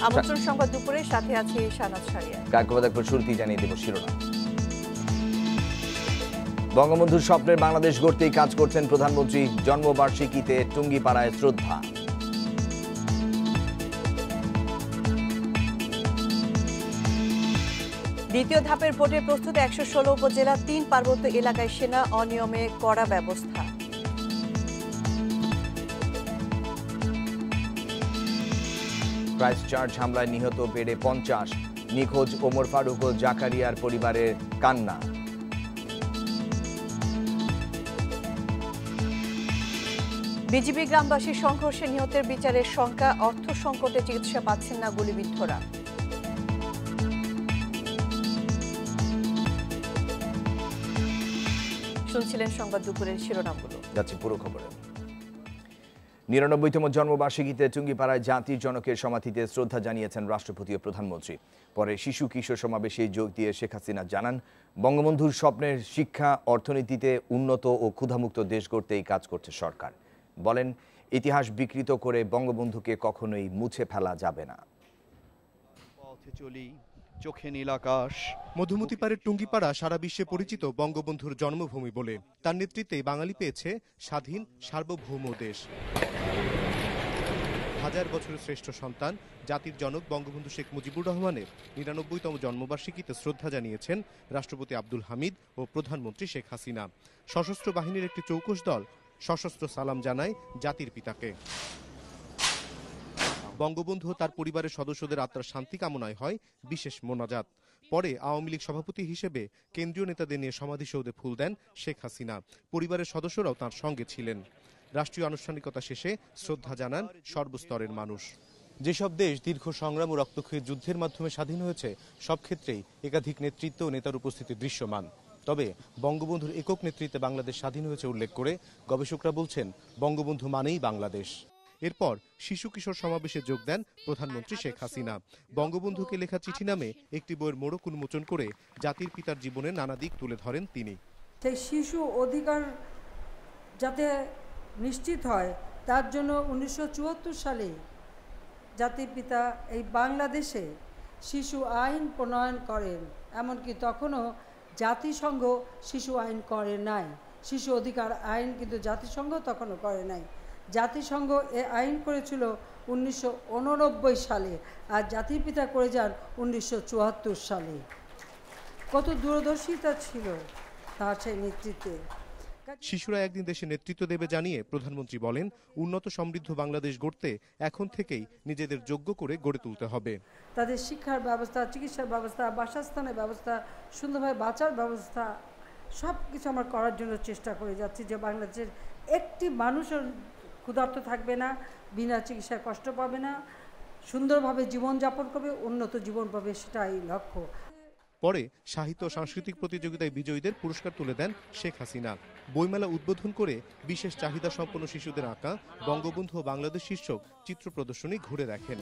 আমন্ত্রণ সংবাদ দুপুরে, সাথে আছে শাহনাজ শারিয়া। শুরুতেই জানিয়ে দেব শিরোনাম। বঙ্গবন্ধুর স্বপ্নের বাংলাদেশ গড়তেই কাজ করছেন প্রধানমন্ত্রী। জন্মবার্ষিকীতে টুঙ্গিপাড়ায় শ্রদ্ধা। দ্বিতীয় ধাপের ভোটের প্রস্তুতি ১১৬ উপজেলা, ৩ পার্বত্য এলাকায় সেনা অনিয়মে কড়া ব্যবস্থা। ক্রাইস্টচার্চ হামলায় নিহত বেড়ে ৫০, নিখোঁজ ওমর ফারুক ও জাকারিয়ার পরিবারের কান্না। বিজিবি গ্রামবাসীর সংঘর্ষে নিহতের বিচারের শঙ্কা, অর্থ সংকটে চিকিৎসা পাচ্ছেন না গুলিবিদ্ধরা। শুনছিলেন সংবাদ দুপুরের শিরোনামগুলো। যাচ্ছি পুরো খবরে। ৯৯তম জন্মবার্ষিকীতে টুঙ্গিপাড়ায় জাতির জনকের সমাধিতে শ্রদ্ধা জানিয়েছেন রাষ্ট্রপতি ও প্রধানমন্ত্রী। পরে শিশু কিশোর সমাবেশে যোগ দিয়ে শেখ হাসিনা জানান, বঙ্গবন্ধুর স্বপ্নের শিক্ষা, অর্থনীতিতে উন্নত ও ক্ষুধামুক্ত দেশ গড়তেই কাজ করছে সরকার। বলেন, ইতিহাস বিকৃত করে বঙ্গবন্ধুকে কখনোই মুছে ফেলা যাবে না। চোখে নীল আকাশ। মধুমতি পাড়ের টুঙ্গিপাড়া সারা বিশ্বে পরিচিত বঙ্গবন্ধুর জন্মভূমি বলে। তার নেতৃত্বে বাঙালি পেয়েছে স্বাধীন সার্বভৌম দেশ। হাজার বছরের শ্রেষ্ঠ সন্তান, জাতির জনক বঙ্গবন্ধু শেখ মুজিবুর রহমানের ৯৯তম জন্মবার্ষিকীতে শ্রদ্ধা জানিয়েছেন রাষ্ট্রপতি আব্দুল হামিদ ও প্রধানমন্ত্রী শেখ হাসিনা। সশস্ত্র বাহিনীর একটি চৌকস দল সশস্ত্র সালাম জানায় জাতির পিতাকে। বঙ্গবন্ধু ও তার পরিবারের সদস্যদের আত্মার শান্তি কামনায় হয় বিশেষ মোনাজাত। পরে আওয়ামী লীগ সভাপতি হিসেবে কেন্দ্রীয় নেতাদের নিয়ে সমাধিসৌধে ফুল দেন শেখ হাসিনা। পরিবারের সদস্যরাও তার সঙ্গে ছিলেন। রাষ্ট্রীয় আনুষ্ঠানিকতা শেষে শ্রদ্ধা জানান সর্বস্তরের মানুষ। যেসব দেশ দীর্ঘ সংগ্রাম ও রক্তক্ষয়ী যুদ্ধের মাধ্যমে স্বাধীন হয়েছে, সব ক্ষেত্রেই একাধিক নেতৃত্ব ও নেতার উপস্থিতি দৃশ্যমান। তবে বঙ্গবন্ধুর একক নেতৃত্বে বাংলাদেশ স্বাধীন হয়েছে উল্লেখ করে গবেষকরা বলছেন, বঙ্গবন্ধু মানেই বাংলাদেশ। এরপর শিশু কিশোর সমাবেশে যোগ দেন প্রধানমন্ত্রী শেখ হাসিনা। বঙ্গবন্ধুকে লেখা চিঠি নামে একটি বইয়ের মোড়ক উন্মোচন করে জাতির পিতার জীবনের নানা দিক তুলে ধরেন তিনি। সেই শিশু অধিকার যাতে নিশ্চিত হয়, তার জন্য ১৯৭৪ সালে জাতির পিতা এই বাংলাদেশে শিশু আইন প্রণয়ন করেন। এমনকি তখনও জাতিসংঘ শিশু আইন করে নাই। শিশু অধিকার আইন কিন্তু জাতিসংঘ তখনও করে নাই। জাতিসংঘ এ আইন করেছিল ১৯৮৯ সালে, আর জাতির পিতা করে যান ১৯৭৪ সালে। কত দূরদর্শিতা ছিল তার সেই নেতৃত্বে। শিশুরা একদিন দেশে নেতৃত্ব দেবে জানিয়ে প্রধানমন্ত্রী বলেন, উন্নত সমৃদ্ধ বাংলাদেশ গড়তে এখন থেকেই নিজেদের যোগ্য করে গড়ে তুলতে হবে। তাদের শিক্ষার ব্যবস্থা, চিকিৎসার ব্যবস্থা, বাসস্থানের ব্যবস্থা, সুন্দরভাবে বাঁচার ব্যবস্থা, সব কিছু আমরা করার জন্য চেষ্টা করে যাচ্ছি, যে বাংলাদেশের একটি মানুষের ক্ষুধার্ত থাকবে না, বিনা চিকিৎসায় কষ্ট পাবে না, সুন্দরভাবে জীবনযাপন করবে, উন্নত জীবন পাবে, সেটাই লক্ষ্য। পরে সাহিত্য ও সাংস্কৃতিক প্রতিযোগিতায় বিজয়ীদের পুরস্কার তুলে দেন শেখ হাসিনা। বইমেলা উদ্বোধন করে বিশেষ চাহিদা সম্পন্ন শিশুদের আঁকা বঙ্গবন্ধু ও বাংলাদেশ শীর্ষক চিত্র প্রদর্শনী ঘুরে দেখেন,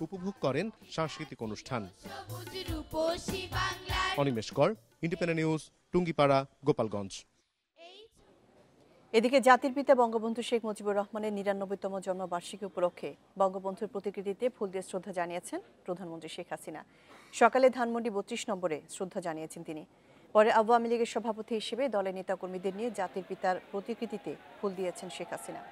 উপভোগ করেন সাংস্কৃতিক অনুষ্ঠান। অনিমেষ কর, ইন্ডিপেন্ডেন্ট নিউজ, টুঙ্গিপাড়া, গোপালগঞ্জ। এদিকে জাতির পিতা বঙ্গবন্ধু শেখ মুজিবুর রহমানের ৯৯তম জন্মবার্ষিকী উপলক্ষে বঙ্গবন্ধুর প্রতিকৃতিতে ফুল দিয়ে শ্রদ্ধা জানিয়েছেন প্রধানমন্ত্রী শেখ হাসিনা। সকালে ধানমন্ডি ৩২ নম্বরে শ্রদ্ধা জানিয়েছেন তিনি। পরে আওয়ামী লীগের সভাপতি হিসেবে দলের নেতাকর্মীদের নিয়ে জাতির পিতার প্রতিকৃতিতে ফুল দিয়েছেন শেখ হাসিনা।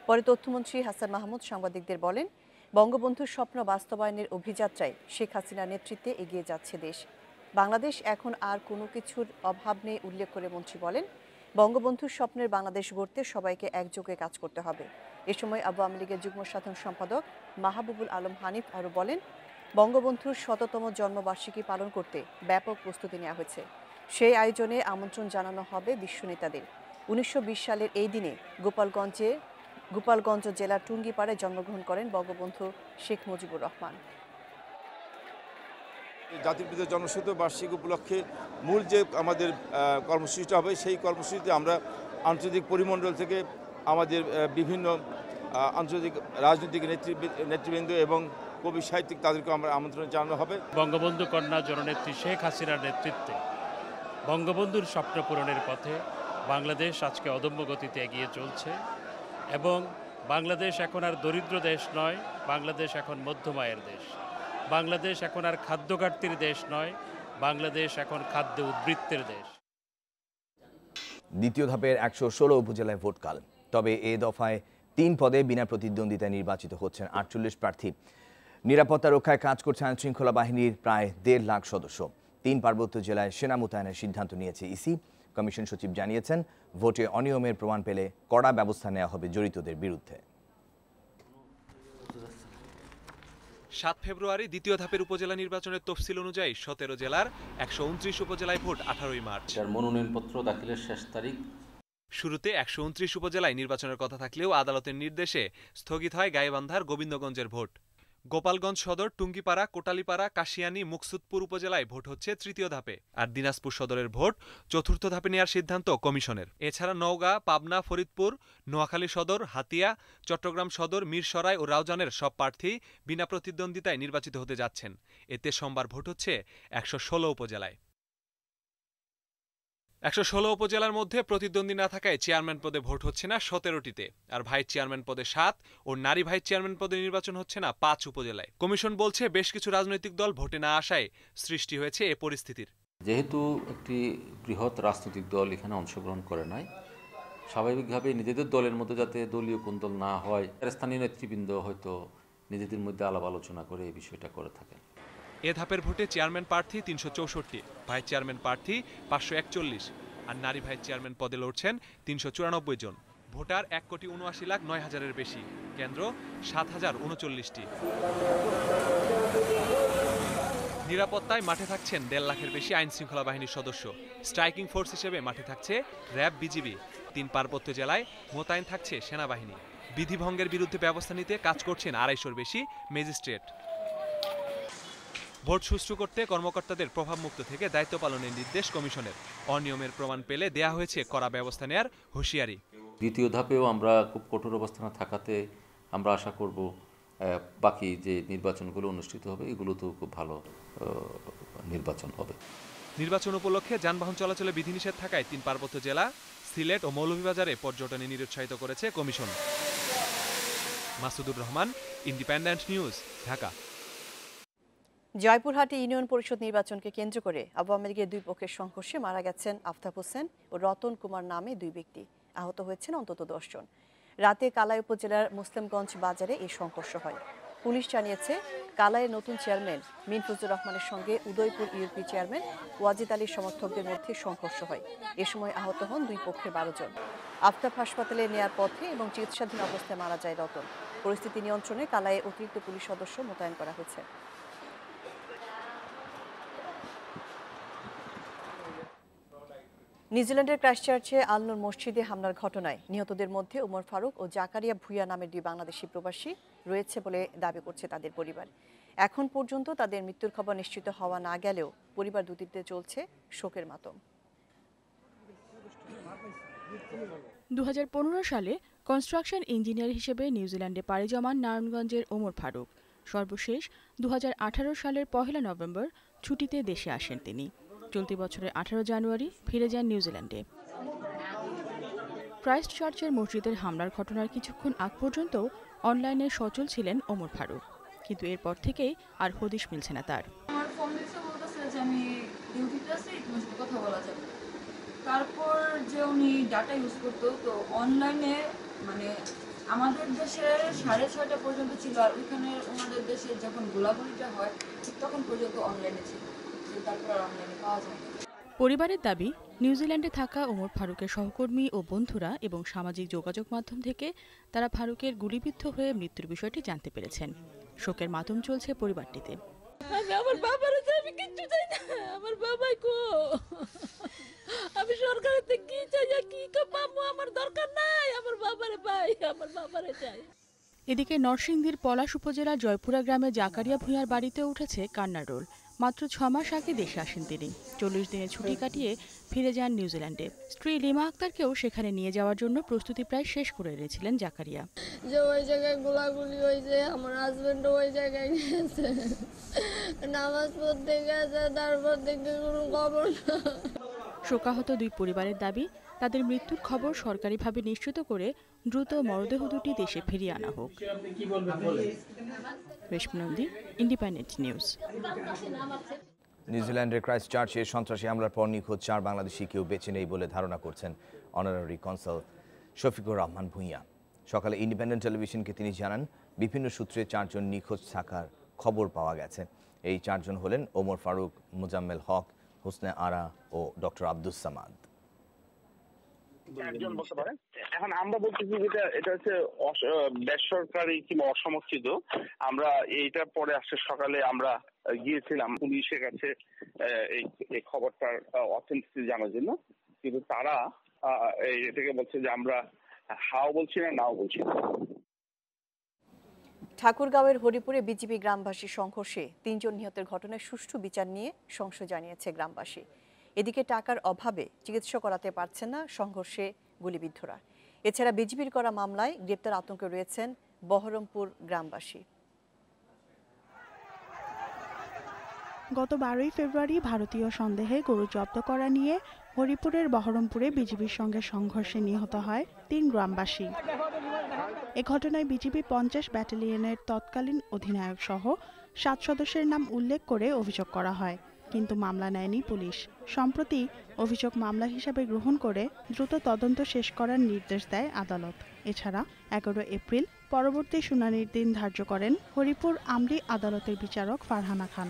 পরে তথ্যমন্ত্রী হাসান মাহমুদ সাংবাদিকদের বলেন, বঙ্গবন্ধুর স্বপ্ন বাস্তবায়নের অভিযাত্রায় শেখ হাসিনার নেতৃত্বে এগিয়ে যাচ্ছে দেশ। বাংলাদেশ এখন আর কোনো কিছুর অভাব নেই উল্লেখ করে মন্ত্রী বলেন, বঙ্গবন্ধুর স্বপ্নের বাংলাদেশ গড়তে সবাইকে একযোগে কাজ করতে হবে। এ সময় আওয়ামী লীগের যুগ্ম সাধারণ সম্পাদক মাহবুবুল আলম হানিফ আরও বলেন, বঙ্গবন্ধুর ১০০তম জন্মবার্ষিকী পালন করতে ব্যাপক প্রস্তুতি নেওয়া হয়েছে। সেই আয়োজনে আমন্ত্রণ জানানো হবে বিশ্ব নেতাদের। ১৯২০ সালের এই দিনে গোপালগঞ্জ জেলার টুঙ্গিপাড়ায় জন্মগ্রহণ করেন বঙ্গবন্ধু শেখ মুজিবুর রহমান। জাতির পিতার জন্মশতবার্ষিকী উপলক্ষে মূল যে আমাদের কর্মসূচিটা হবে, সেই কর্মসূচিতে আমরা আন্তর্জাতিক পরিমণ্ডল থেকে আমাদের বিভিন্ন আন্তর্জাতিক রাজনৈতিক নেতৃবৃন্দ এবং কবি সাহিত্যিক তাদেরকে আমরা আমন্ত্রণ জানানো হবে। বঙ্গবন্ধু কন্যা জননেত্রী শেখ হাসিনার নেতৃত্বে বঙ্গবন্ধুর স্বপ্ন পূরণের পথে বাংলাদেশ আজকে অদম্য গতিতে এগিয়ে চলছে এবং বাংলাদেশ এখন আর দরিদ্র দেশ নয়, বাংলাদেশ এখন মধ্যম আয়ের দেশ। বাংলাদেশ এখন আর খাদ্য ঘাটতির দেশ নয়, বাংলাদেশ এখন খাদ্য উদ্বৃত্তের দেশ। দ্বিতীয় ধাপের ১১৬ উপজেলায় ভোটকাল। তবে এ দফায় ৩ পদে বিনা প্রতিদ্বন্দ্বিতায় নির্বাচিত হচ্ছেন ৪৮ প্রার্থী। নিরাপত্তা রক্ষায় কাজ করছে আইনশৃঙ্খলা বাহিনীর প্রায় ১.৫ লাখ সদস্য। ৩ পার্বত্য জেলায় সেনা মোতায়েনের সিদ্ধান্ত নিয়েছে ইসি। কমিশন সচিব জানিয়েছেন, ভোটে অনিয়মের প্রমাণ পেলে কড়া ব্যবস্থা নেওয়া হবে জড়িতদের বিরুদ্ধে। ৭ ফেব্রুয়ারি দ্বিতীয় ধাপের উপজেলা নির্বাচনের তফসিল অনুযায়ী ১৭ জেলার ১২৯ উপজেলায় ভোট ১৮ মার্চ। মনোনয়নপত্র দাখিলের শেষ তারিখ। শুরুতে ১২৯ উপজেলায় নির্বাচনের কথা থাকলেও আদালতের নির্দেশে স্থগিত হয় গাইবান্ধার গোবিন্দগঞ্জের ভোট। গোপালগঞ্জ সদর, টুঙ্গিপাড়া, কোটালীপাড়া, কাশিয়ানী, মুকসুদপুর উপজেলায় ভোট হচ্ছে তৃতীয় ধাপে, আর দিনাজপুর সদরের ভোট চতুর্থ ধাপে নেওয়ার সিদ্ধান্ত কমিশনের। এছাড়া নওগাঁ, পাবনা, ফরিদপুর, নোয়াখালী সদর, হাতিয়া, চট্টগ্রাম সদর, মিরসরাই ও রাউজানের সব প্রার্থী বিনা প্রতিদ্বন্দ্বিতায় নির্বাচিত হতে যাচ্ছেন। এতে সোমবার ভোট হচ্ছে ১১৬ উপজেলায়। ১১৬ উপজেলার মধ্যে প্রতিদ্বন্দ্বী না থাকায় চেয়ারম্যান পদে ভোট হচ্ছে না ১৭টিতে, আর ভাইস চেয়ারম্যান পদে ৭ ও নারী ভাইস চেয়ারম্যান পদে নির্বাচন হচ্ছে না ৫ উপজেলায়। কমিশন বলছে, বেশ কিছু রাজনৈতিক দল ভোটে না আসায় সৃষ্টি হয়েছে এ পরিস্থিতির। যেহেতু একটি বৃহৎ রাজনৈতিক দল এখানে অংশগ্রহণ করে নাই, স্বাভাবিকভাবে নিজেদের দলের মধ্যে যাতে দলীয় কোন্দল না হয়, স্থানীয় নেতৃবৃন্দ হয়তো নিজেদের মধ্যে আলাপ আলোচনা করে এই বিষয়টা করে থাকেন। এ ধাপের ভোটে চেয়ারম্যান প্রার্থী ৩৬৪, ভাইস চেয়ারম্যান প্রার্থী ৫৪১, আর নারী ভাইস চেয়ারম্যান পদে লড়ছেন ৩৯৪ জন। ভোটার ১,৭৯,০০,০০০-এর বেশি, কেন্দ্র ৭,০৩৯টি। নিরাপত্তায় মাঠে থাকছেন ১.৫ লাখের বেশি আইন শৃঙ্খলা বাহিনীর সদস্য। স্ট্রাইকিং ফোর্স হিসেবে মাঠে থাকছে র্যাব, বিজিবি। ৩ পার্বত্য জেলায় মোতায়েন থাকছে সেনাবাহিনী। বিধিভঙ্গের বিরুদ্ধে ব্যবস্থা নিতে কাজ করছেন ২৫০-র বেশি ম্যাজিস্ট্রেট। ভোট সুষ্ঠু করতে কর্মকর্তাদের প্রভাবমুক্ত থেকে দায়িত্ব পালনের নির্দেশ কমিশনের। অনিয়মের প্রমাণ পেলে দেয়া হয়েছে কড়া ব্যবস্থা নেয়ার হুঁশিয়ারি। দ্বিতীয় ধাপেও আমরা খুব কঠোর অবস্থানে থাকাতে আমরা আশা করব বাকি যে নির্বাচনগুলো অনুষ্ঠিত হবে এগুলোতেও খুব ভালো নির্বাচন হবে। নির্বাচন উপলক্ষে যানবাহন চলাচলে বিধিনিষেধ থাকায় ৩ পার্বত্য জেলা, সিলেট ও মৌলভীবাজারে পর্যটনে নিরুৎসাহিত করেছে commission. Masudur Rahman, Independent News, Dhaka. জয়পুরহাটে ইউনিয়ন পরিষদ নির্বাচনকে কেন্দ্র করে আওয়ামী লীগের দুই পক্ষের সংঘর্ষে মারা গেছেন আফতাব হোসেন ও রতন কুমার নামে ২ ব্যক্তি। আহত হয়েছেন অন্তত ১০ জন। রাতে কালাই উপজেলার মুসলিমগঞ্জ বাজারে এই সংঘর্ষ হয়। পুলিশ জানিয়েছে, কালাইয়ের নতুন চেয়ারম্যান মিনফুজুর রহমানের সঙ্গে উদয়পুর ইউপি চেয়ারম্যান ওয়াজিদ আলীর সমর্থকদের মধ্যে সংঘর্ষ হয়। এ সময় আহত হন দুই পক্ষের ১২ জন। আফতাব হাসপাতালে নেয়ার পথে এবং চিকিৎসাধীন অবস্থায় মারা যায় রতন। পরিস্থিতি নিয়ন্ত্রণে কালাইয়ে অতিরিক্ত পুলিশ সদস্য মোতায়েন করা হয়েছে। নিউজিল্যান্ডের ক্রাইস্টচার্চে আল নূর মসজিদে হামলার ঘটনায় নিহতদের মধ্যে ওমর ফারুক ও জাকারিয়া ভুইয়া নামের ২ বাংলাদেশি প্রবাসী রয়েছে বলে দাবি করছে তাদের পরিবার। এখন পর্যন্ত তাদের মৃত্যুর খবর নিশ্চিত হওয়া না গেলেও পরিবার দুটিতে চলছে শোকের মাতম। ২০১৫ সালে কনস্ট্রাকশন ইঞ্জিনিয়ার হিসেবে নিউজিল্যান্ডে পাড়ি জমান নারায়ণগঞ্জের ওমর ফারুক সর্বশেষ ২০১৮ সালের ১ নভেম্বর ছুটিতে দেশে আসেন তিনি। চলতি বছরের ১৮ জানুয়ারি ফিরে যান নিউজিল্যান্ডে। ক্রাইস্টচার্চের মসজিদের হামলার ঘটনার কিছুক্ষণ আগ পর্যন্ত অনলাইনে সচল ছিলেন ওমর ফারুক, কিন্তু এরপর থেকেই আর হদিশ মিলছে না তার। তারপর যে উনি ডাটা ইউজ করতো, তো অনলাইনে মানে আমাদের দেশের 6:30 পর্যন্ত ছিল, আর ওইখানে ওনাদের দেশে যখন গোলাগুলিটা হয় ঠিক তখন পর্যন্ত অনলাইনে ছিল, তারপর আর অনলাইনে পাওয়া যায় না। পরিবারের দাবি, নিউজিল্যান্ডে থাকা ওমর ফারুকের সহকর্মী ও বন্ধুরা এবং সামাজিক যোগাযোগ মাধ্যম থেকে তারা ফারুকের গুলিবিদ্ধ হয়ে মৃত্যুর বিষয়টি জানতে পেরেছেন। শোকের মাতম চলছে পরিবারটিতে। আমার বাবারে আমি কিচ্ছু চাই না, আমার বাবাই কো, আমি সরকারের থেকে কি চাই, কি পাবো, আমার দরকার নাই, আমার বাবারে পাই, আমার বাবারে চাই। এদিকে নরসিংদীর পলাশ উপজেলার জয়পুরা গ্রামে জাকারিয়া ভূঁইয়ার বাড়িতে উঠেছে কান্নার রোল। মাত্র ৬ মাস আগে দেশে আসেন তিনি। ৪০ দিনের ছুটি কাটিয়ে ফিরে যান নিউজিল্যান্ডে। স্ত্রী লিমা আক্তারকেও সেখানে নিয়ে যাওয়ার জন্য প্রস্তুতি প্রায় শেষ করে এনেছিলেন জাকারিয়া। যে ওই জায়গায় গোলাগুলি হয়েছে, আমার হাজবেন্ডও ওই জায়গায় গেছে, নামাজ পড়তে গেছে, তারপর থেকে কোনো খবর না। শোকাহত দুই পরিবারের দাবি, তাদের মৃত্যুর খবর সরকারিভাবে নিশ্চিত করে দ্রুত মরদেহ দুটি দেশে ফিরিয়ে আনা হোক। Reshma Nandi, independent news. নিউজিল্যান্ডের ক্রাইস্ট চার্চে সন্ত্রাসী হামলার পর নিখোঁজ 4 বাংলাদেশি কেউ বেঁচে নেই বলে ধারণা করছেন অনারারি কনসাল শফিকুর রহমান ভূঁইয়া। সকালে ইন্ডিপেন্ডেন্ট টেলিভিশনকে তিনি জানান, বিভিন্ন সূত্রে 4 জন নিখোঁজ থাকার খবর পাওয়া গেছে। এই 4 জন হলেন ওমর ফারুক, মোজাম্মেল হক, হোসনে আরা ও ডক্টর আব্দুস সামাদ। একজন বলতে পারে। এখন আমরা বলতেছি যেটা এটা হচ্ছে বেসরকারি কিংবা অসমর্থিত। আমরা এইটা পরে আসছে সকালে আমরা গিয়েছিলাম পুলিশের কাছে এই খবরটার অথেন্টিসিটি জানার জন্য, কিন্তু তারা এটাকে বলছে যে আমরা হাও বলছি না, নাও বলছি না। ঠাকুরগাঁওয়ের হরিপুরে বিজিবি গ্রামবাসী সংঘর্ষে 3 জন নিহতের ঘটনায় সুষ্ঠু বিচার নিয়ে সংশয় জানিয়েছে গ্রামবাসী। এদিকে টাকার অভাবে চিকিৎসা করাতে পারছেন না সংঘর্ষে গুলিবিদ্ধরা। এছাড়া বিজিবির করা মামলায় গ্রেপ্তার আতঙ্কে রয়েছেন বহরমপুর গ্রামবাসী। গত 12ই ফেব্রুয়ারি ভারতীয় সন্দেহে গরু জব্দ করা নিয়ে হরিপুরের বহরমপুরে বিজিবির সঙ্গে সংঘর্ষে নিহত হয় 3 গ্রামবাসী। এ ঘটনায় বিজিবি 50 ব্যাটালিয়নের তৎকালীন অধিনায়ক সহ 7 সদস্যের নাম উল্লেখ করে অভিযোগ করা হয়, কিন্তু মামলা নেয়নি পুলিশ। সম্প্রতি অভিযোগ মামলা হিসাবে গ্রহণ করে দ্রুত তদন্ত শেষ করার নির্দেশ দেয় আদালত। এছাড়া 11 এপ্রিল পরবর্তী শুনানির দিন ধার্য করেন হরিপুর আমলি আদালতের বিচারক ফারহানা খান।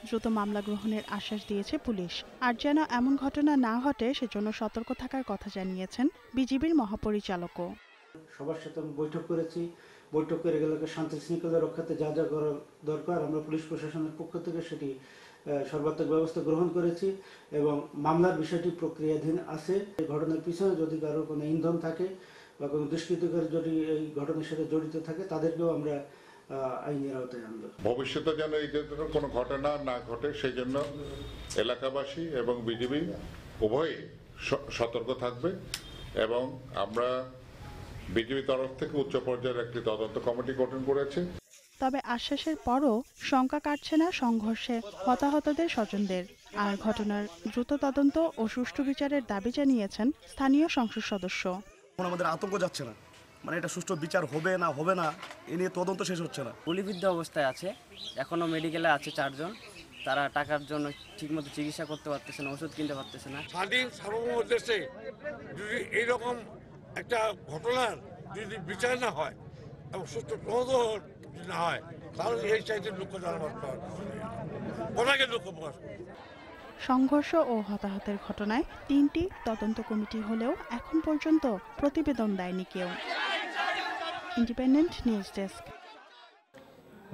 দ্রুত মামলা গ্রহণের আশ্বাস দিয়েছে পুলিশ। আর যেন এমন ঘটনা না ঘটে সেজন্য সতর্ক থাকার কথা জানিয়েছেন বিজিবির মহাপরিচালকও। সবার সাথে আমি বৈঠক করেছি। বৈঠক করে এলাকার শান্তি শৃঙ্খলা রক্ষাতে যা যা করা দরকার আমরা পুলিশ প্রশাসনের পক্ষ থেকে সেটি সর্বাত্মক ব্যবস্থা গ্রহণ করেছি এবং মামলার বিষয়টি প্রক্রিয়াধীন আছে। এই ঘটনার পিছনে যদি কারো কোনো ইন্ধন থাকে বা কোনো দুষ্কৃতকারী যদি এই ঘটনার সাথে জড়িত থাকে তাদেরকেও আমরা আইনের আওতায় আনবো। ভবিষ্যতে যেন এই ধরনের কোনো ঘটনা না ঘটে সেই জন্য এলাকাবাসী এবং বিজিবি উভয়ই সতর্ক থাকবে এবং আমরা বিজিবি তরফ থেকে উচ্চ পর্যায়ের একটি তদন্ত কমিটি গঠন করেছে। তবে আশ্বাসের পরও শঙ্কা কাটছে না সংঘর্ষে হতাহতদের স্বজনদের। আর ঘটনার দ্রুত তদন্ত ও সুষ্ঠু বিচারের দাবি জানিয়েছেন স্থানীয় সংসদ সদস্য। আমাদের আতঙ্ক যাচ্ছে না, মানে এটা সুষ্ঠু বিচার হবে না হবে না এ নিয়ে তদন্ত শেষ হচ্ছে না। গুলিবিদ্ধ অবস্থায় আছে, এখনো মেডিকেলে আছে 4 জন। তারা টাকার জন্য ঠিকমতো চিকিৎসা করতে পারতেছে না, ওষুধ কিনতে পারতেছে না। স্বাধীন সার্বভৌম দেশে যদি এইরকম একটা ঘটনার যদি বিচার না হয় এবং সুষ্ঠু তদন্ত না হয় তাহলে এই চাইতে দুঃখ জানাবার ওনাকে দুঃখ প্রকাশ করবে। সংঘর্ষ ও হতাহতের ঘটনায় 3টি তদন্ত কমিটি হলেও এখন পর্যন্ত প্রতিবেদন দেয়নি কেউ। Independent news desk.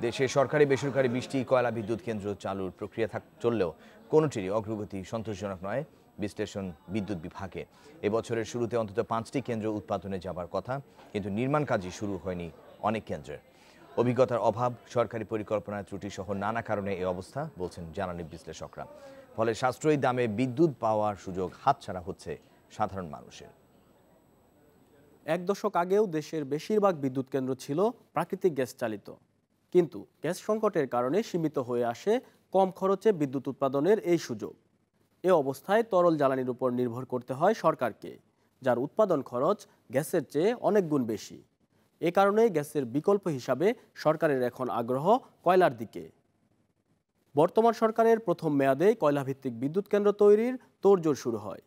দেশে সরকারি বেসরকারি 20টি কয়লা বিদ্যুৎ কেন্দ্র চালুর প্রক্রিয়া চললেও কোনোটিরই অগ্রগতি সন্তোষজনক নয় বিশ্লেষণ বিদ্যুৎ বিভাগে। এবছরের শুরুতে অন্তত 5টি কেন্দ্র উৎপাদনে যাবার কথা, কিন্তু নির্মাণ কাজই শুরু হয়নি অনেক কেন্দ্রের। অভিজ্ঞতার অভাব, সরকারি পরিকল্পনায় ত্রুটি সহ নানা কারণে এই অবস্থা বলছেন জ্বালানি বিশ্লেষকরা। ফলে সাশ্রয়ী দামে বিদ্যুৎ পাওয়ার সুযোগ হাতছাড়া হচ্ছে সাধারণ মানুষের। 1 দশক আগেও দেশের বেশিরভাগ বিদ্যুৎ কেন্দ্র ছিল প্রাকৃতিক গ্যাস চালিত, কিন্তু গ্যাস সংকটের কারণে সীমিত হয়ে আসে কম খরচে বিদ্যুৎ উৎপাদনের এই সুযোগ। এ অবস্থায় তরল জ্বালানির উপর নির্ভর করতে হয় সরকারকে, যার উৎপাদন খরচ গ্যাসের চেয়ে অনেক গুণ বেশি। এ কারণে গ্যাসের বিকল্প হিসাবে সরকারের এখন আগ্রহ কয়লার দিকে। বর্তমান সরকারের প্রথম মেয়াদে কয়লাভিত্তিক বিদ্যুৎ কেন্দ্র তৈরির তোড়জোড় শুরু হয়।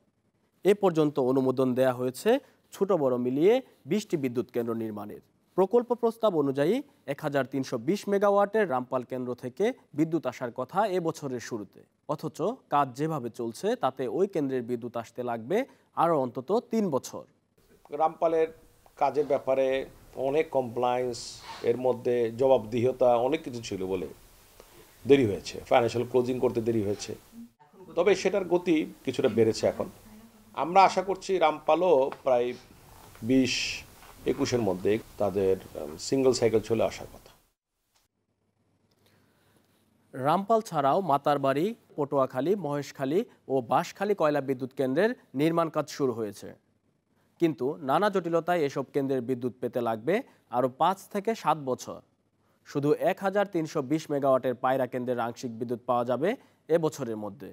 এ পর্যন্ত অনুমোদন দেয়া হয়েছে ছোট বড় মিলিয়ে 20টি বিদ্যুৎ কেন্দ্র নির্মাণের। প্রকল্প প্রস্তাব অনুযায়ী 1320 মেগাওয়াটের রামপাল কেন্দ্র থেকে বিদ্যুৎ আসার কথা এ বছরের শুরুতে, অথচ কাজ যেভাবে চলছে তাতে ওই কেন্দ্রের বিদ্যুৎ আসতে লাগবে আরও অন্তত 3 বছর। রামপালের কাজের ব্যাপারে অনেক কমপ্লায়েন্স, এর মধ্যে জবাবদিহিতা অনেক কিছু ছিল বলে দেরি হয়েছে, ফাইন্যান্সিয়াল ক্লোজিং করতে দেরি হয়েছে। তবে সেটার গতি কিছুটা বেড়েছে এখন। আমরা আশা করছি রামপালও প্রায় 20-21-এর মধ্যে তাদের সিঙ্গল সাইকেল চলে আসার কথা। রামপাল ছাড়াও মাতারবাড়ি, পটুয়াখালী, মহেশখালী ও বাঁশখালী কয়লা বিদ্যুৎ কেন্দ্রের নির্মাণ কাজ শুরু হয়েছে, কিন্তু নানা জটিলতায় এসব কেন্দ্রের বিদ্যুৎ পেতে লাগবে আরও 5 থেকে 7 বছর। শুধু 1320 মেগাওয়াটের পায়রা কেন্দ্রের আংশিক বিদ্যুৎ পাওয়া যাবে এ বছরের মধ্যে।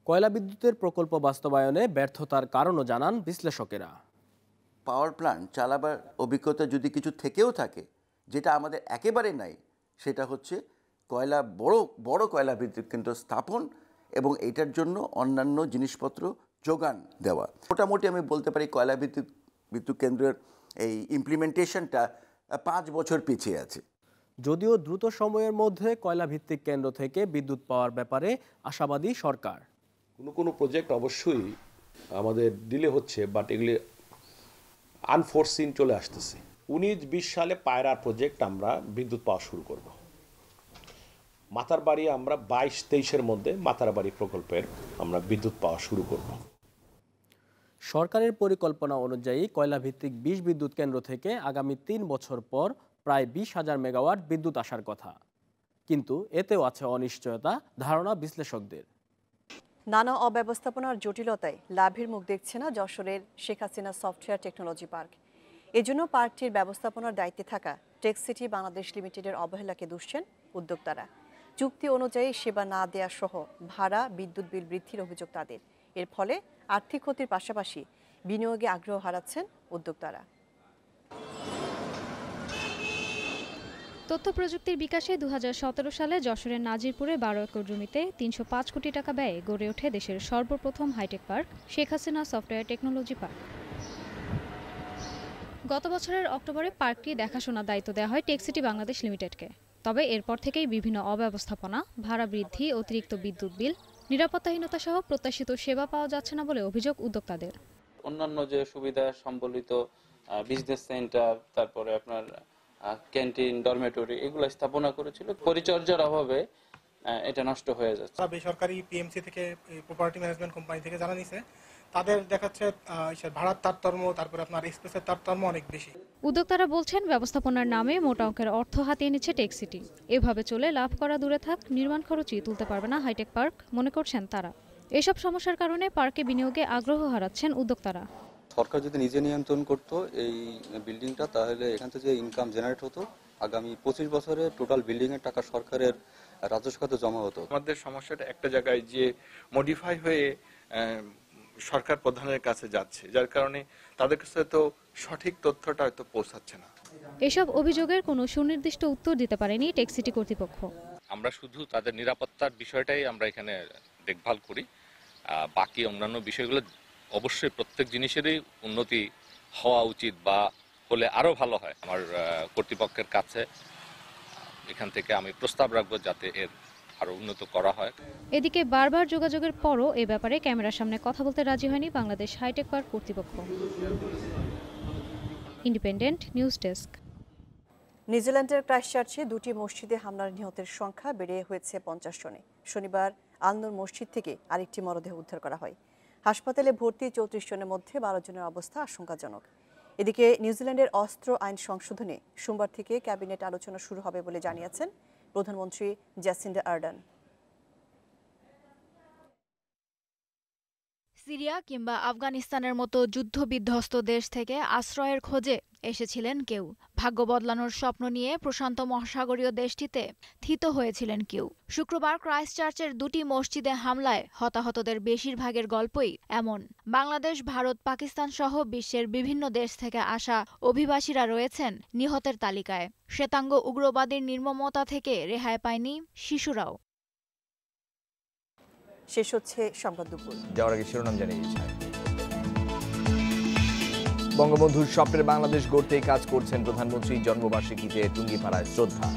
কয়লা বিদ্যুতের প্রকল্প বাস্তবায়নে ব্যর্থতার কারণও জানান বিশ্লেষকেরা। পাওয়ার প্ল্যান্ট চালাবার অভিজ্ঞতা যদি কিছু থেকেও থাকে, যেটা আমাদের একেবারে নাই, সেটা হচ্ছে বড় কয়লা বিদ্যুৎ কেন্দ্র স্থাপন এবং এটার জন্য অন্যান্য জিনিসপত্র যোগান দেওয়া। মোটামুটি আমি বলতে পারি কয়লা বিদ্যুৎ কেন্দ্রের এই ইমপ্লিমেন্টেশনটা 5 বছর পিছিয়ে আছে। যদিও দ্রুত সময়ের মধ্যে কয়লা ভিত্তিক কেন্দ্র থেকে বিদ্যুৎ পাওয়ার ব্যাপারে আশাবাদী সরকার। কোনো প্রজেক্ট অবশ্যই আমাদের ডিলে হচ্ছে, বাট এগুলি আনফোরসিন চলে আসতেছে। 19-20 সালে পায়রার প্রজেক্ট আমরা বিদ্যুৎ পাওয়া শুরু করব। মাতারবাড়ি আমরা 22-23-এর মধ্যে মাতারবাড়ি প্রকল্পের আমরা বিদ্যুৎ পাওয়া শুরু করব। সরকারের পরিকল্পনা অনুযায়ী কয়লা ভিত্তিক 20 বিদ্যুৎ কেন্দ্র থেকে আগামী 3 বছর পর প্রায় 20,000 মেগাওয়াট বিদ্যুৎ আসার কথা, কিন্তু এতেও আছে অনিশ্চয়তা, ধারণা বিশ্লেষকদের। নানা অব্যবস্থাপনার জটিলতায় লাভের মুখ দেখছে না যশোরের Sheikh Hasina software technology park. এজন্য পার্কটির ব্যবস্থাপনার দায়িত্বে থাকা টেকসিটি বাংলাদেশ লিমিটেডের অবহেলাকে দুষছেন উদ্যোক্তারা। চুক্তি অনুযায়ী সেবা না দেয়া সহ ভাড়া, বিদ্যুৎ বিল বৃদ্ধির অভিযোগ তাদের। এর ফলে আর্থিক ক্ষতির পাশাপাশি বিনিয়োগে আগ্রহ হারাচ্ছেন উদ্যোক্তারা। তথ্য প্রযুক্তির বিকাশে 2017 সালে যশোরের নাজিরপুরে 12 একর জমিতে 305 কোটি টাকা ব্যয়ে গড়ে ওঠে দেশের সর্বপ্রথম hitech park Sheikh Hasina software technology park. গত বছরের অক্টোবরে পার্কটি দেখাশোনার দায়িত্ব দেওয়া হয় টেকসিটি বাংলাদেশ লিমিটেডকে। তবে এরপর থেকেই বিভিন্ন অব্যবস্থাপনা, ভাড়া বৃদ্ধি, অতিরিক্ত বিদ্যুৎ বিল, নিরাপত্তাহীনতা সহ প্রত্যাশিত সেবা পাওয়া যাচ্ছে না বলে অভিযোগ উদ্যোক্তাদের। অন্যান্য যে সুবিধা সম্বলিত বিজনেস সেন্টার, তারপরে আপনার ক্যান্টিন, ডরমেটরি, এগুলো স্থাপনা করেছিল, পরিচর্যার অভাবে এটা নষ্ট হয়ে যাচ্ছে। বেসরকারি পিএমসি থেকে, প্রপার্টি ম্যানেজমেন্ট কোম্পানি থেকে জানা নিছে, তাদের দেখাচ্ছে ভাড়ার তারতম্য, তারপরে আপনার স্পেসের তারতম্য অনেক বেশি। উদ্যোক্তারা বলছেন ব্যবস্থাপনার নামে মোটা অঙ্কের অর্থ হাতিয়ে নিচ্ছে টেকসিটি। এভাবে চলে লাভ করা দূরে থাক, নির্মাণ খরচই তুলতে পারবে না হাইটেক পার্ক, মনে করছেন তারা। এসব সমস্যার কারণে পার্কে বিনিয়োগে আগ্রহ হারাচ্ছেন উদ্যোক্তারা। সরকার যদি নিজে নিয়ন্ত্রণ করতো এই বিল্ডিংটা, তাহলে এখান থেকে যে ইনকাম জেনারেট হতো, আগামী 25 বছরে টোটাল বিল্ডিং এর টাকা সরকারের রাজস্ব খাতে জমা হতো। আমাদের সমস্যাটা একটা জায়গায় যে মডিফাই হয়ে সরকার প্রধানের কাছে যাচ্ছে, যার কারণে তাদের কাছে তো সঠিক তথ্যটা হয়তো পৌঁছাচ্ছে না। এসব অভিযোগের কোনো সুনির্দিষ্ট উত্তর দিতে পারেনি টেকসিটি কর্তৃপক্ষ। আমরা শুধু তাদের নিরাপত্তার বিষয়টাই আমরা এখানে দেখভাল করি, বাকি অন্যান্য বিষয়গুলো অবশ্যই প্রত্যেক জিনিসেরই উন্নতি হওয়া উচিত বা হলে আরো ভালো হয়। আমার কর্তৃপক্ষের কাছে এখান থেকে আমি প্রস্তাব রাখবো যাতে এর আরো উন্নত করা হয়। এদিকে বারবার যোগাযোগের পরও এ ব্যাপারে ক্যামেরার সামনে কথা বলতে রাজি হয়নি বাংলাদেশ হাইটেক পার্ক কর্তৃপক্ষ। Independent news desk. নিউজিল্যান্ডের ক্রাইস্টচার্চে 2টি মসজিদে হামলার নিহতের সংখ্যা বেড়ে হয়েছে 50 জনে। শনিবার আলনুর মসজিদ থেকে আরেকটি মরদেহ উদ্ধার করা হয়। হাসপাতালে ভর্তি 34 জনের মধ্যে 12 জনের অবস্থা আশঙ্কাজনক। এদিকে নিউজিল্যান্ডের অস্ত্র আইন সংশোধনে সোমবার থেকে ক্যাবিনেট আলোচনা শুরু হবে বলে জানিয়েছেন প্রধানমন্ত্রী জ্যাসিন্ডা আর্ডার্ন। সিরিয়া কিংবা আফগানিস্তানের মতো যুদ্ধবিধ্বস্ত দেশ থেকে আশ্রয়ের খোঁজে এসেছিলেন কেউ। ভাগ্য বদলানোর স্বপ্ন নিয়ে প্রশান্ত মহাসাগরীয় দেশটিতে থিত হয়েছিলেন কেউ। শুক্রবার ক্রাইস্টচার্চের 2টি মসজিদে হামলায় হতাহতদের বেশিরভাগের গল্পই এমন। বাংলাদেশ, ভারত, পাকিস্তান সহ বিশ্বের বিভিন্ন দেশ থেকে আসা অভিবাসীরা রয়েছেন নিহতের তালিকায়। শ্বেতাঙ্গ উগ্রবাদীর নির্মমতা থেকে রেহাই পায়নি শিশুরাও। শেষ হচ্ছে সংবাদ দুপুর। যাওয়ার আগে শিরোনাম জানিয়ে দিচ্ছি। বঙ্গবন্ধুর স্বপ্নের বাংলাদেশ গড়তেই কাজ করছেন প্রধানমন্ত্রী। জন্মবার্ষিকীতে টুঙ্গিপাড়ায় শ্রদ্ধা।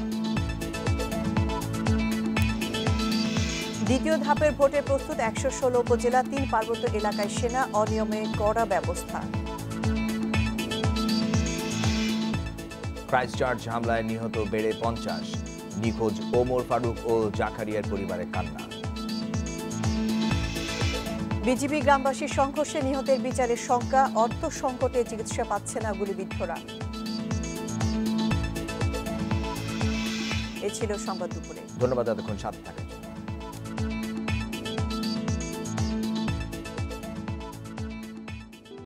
দ্বিতীয় ধাপের ভোটে প্রস্তুত 116 উপজেলা, 3 পার্বত্য এলাকায় সেনা অনিয়মে কড়া ব্যবস্থা। ক্রাইস্টচার্চ হামলায় নিহত বেড়ে 50, নিখোঁজ ওমর ফারুক ও জাকারিয়ার পরিবারে কান্না। বিজিবি গ্রামবাসীর সংঘর্ষে নিহতের বিচারের শঙ্কা, অর্থ সংকটে চিকিৎসা পাচ্ছে না গুলিবিদ্ধরা। এ ছিল সংবাদ দুপুরে। ধন্যবাদ, এতক্ষণ সাথে থাকেন।